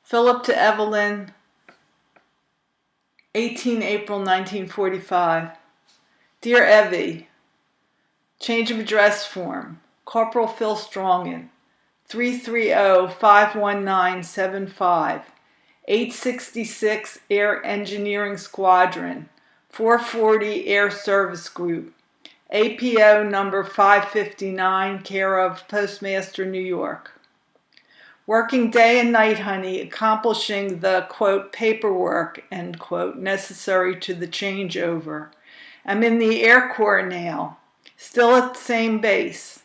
Philip to Evelyn, 18 April 1945. Dear Evie, change of address form. Corporal Phil Strongen, 330-51975, 866 Air Engineering Squadron, 440 Air Service Group, APO number 559, care of Postmaster, New York. Working day and night, honey, accomplishing the, quote, paperwork, end quote, necessary to the changeover. I'm in the Air Corps now, still at the same base.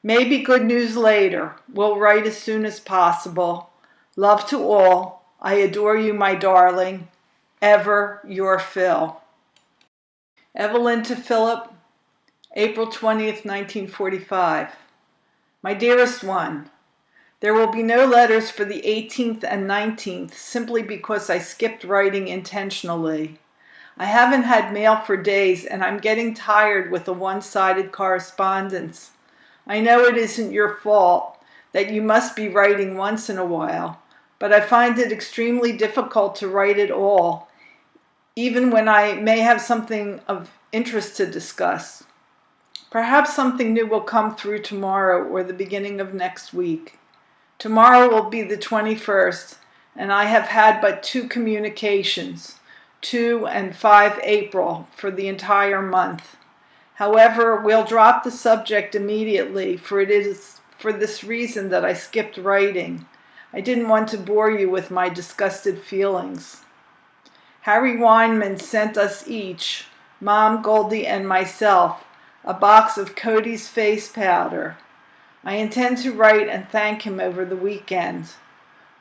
Maybe good news later. We'll write as soon as possible. Love to all. I adore you, my darling. Ever your Phil. Evelyn to Philip, April 20th, 1945. My dearest one, there will be no letters for the 18th and 19th simply because I skipped writing intentionally. I haven't had mail for days and I'm getting tired with the one-sided correspondence. I know it isn't your fault, that you must be writing once in a while, but I find it extremely difficult to write at all, even when I may have something of interest to discuss. Perhaps something new will come through tomorrow or the beginning of next week. Tomorrow will be the 21st, and I have had but 2 communications, 2 and 5 April, for the entire month. However, we'll drop the subject immediately, for it is for this reason that I skipped writing. I didn't want to bore you with my disgusted feelings. Harry Weinman sent us each, Mom, Goldie, and myself, a box of Cody's face powder. I intend to write and thank him over the weekend.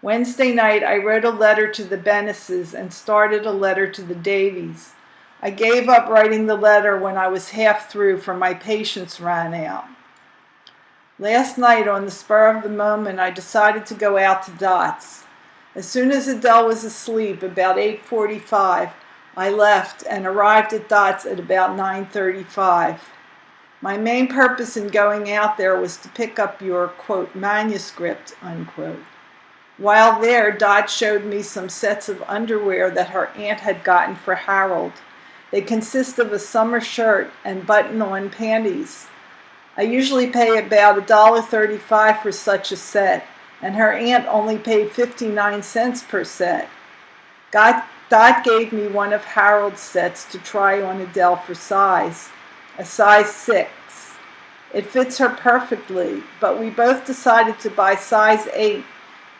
Wednesday night, I wrote a letter to the Bennises and started a letter to the Davies. I gave up writing the letter when I was half through, for my patience ran out. Last night, on the spur of the moment, I decided to go out to Dot's. As soon as Adele was asleep, about 8:45, I left and arrived at Dot's at about 9:35. My main purpose in going out there was to pick up your, quote, manuscript, unquote. While there, Dot showed me some sets of underwear that her aunt had gotten for Harold. They consist of a summer shirt and button-on panties. I usually pay about $1.35 for such a set, and her aunt only paid 59 cents per set. Dot gave me one of Harold's sets to try on Adele for size. A size 6. It fits her perfectly, but we both decided to buy size 8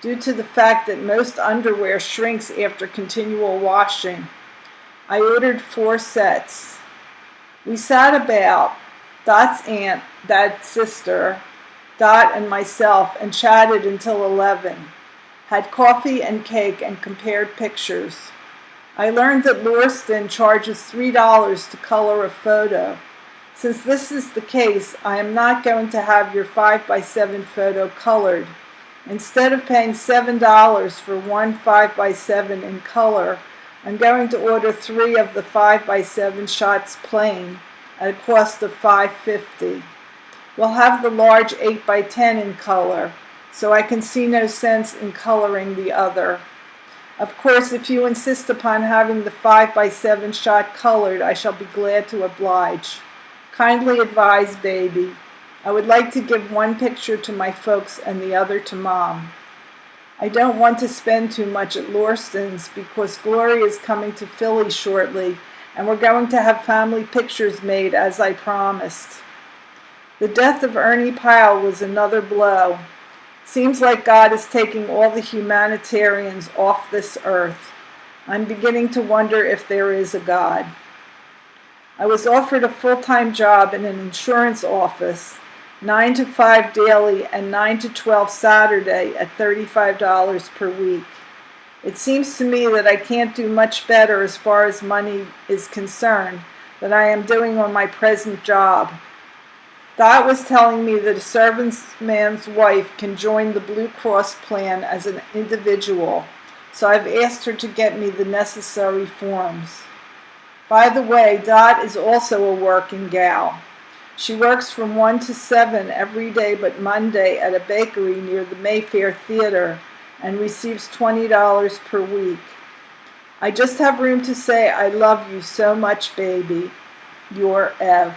due to the fact that most underwear shrinks after continual washing. I ordered 4 sets. We sat about, Dot's aunt, Dad's sister, Dot and myself, and chatted until 11. Had coffee and cake and compared pictures. I learned that Lauriston charges $3 to color a photo. Since this is the case, I am not going to have your 5x7 photo colored. Instead of paying $7 for one 5x7 in color, I'm going to order 3 of the 5x7 shots plain at a cost of $5.50. We'll have the large 8x10 in color, so I can see no sense in coloring the other. Of course, if you insist upon having the 5x7 shot colored, I shall be glad to oblige. Kindly advise, baby. I would like to give one picture to my folks and the other to Mom. I don't want to spend too much at Lauriston's because Gloria is coming to Philly shortly, and we're going to have family pictures made as I promised. The death of Ernie Pyle was another blow. Seems like God is taking all the humanitarians off this earth. I'm beginning to wonder if there is a God. I was offered a full-time job in an insurance office, 9 to 5 daily and 9 to 12 Saturday at $35 per week. It seems to me that I can't do much better as far as money is concerned than I am doing on my present job. Dot was telling me that a serviceman's wife can join the Blue Cross plan as an individual, so I've asked her to get me the necessary forms. By the way, Dot is also a working gal. She works from 1 to 7 every day but Monday at a bakery near the Mayfair Theater and receives $20 per week. I just have room to say I love you so much, baby. Your Ev.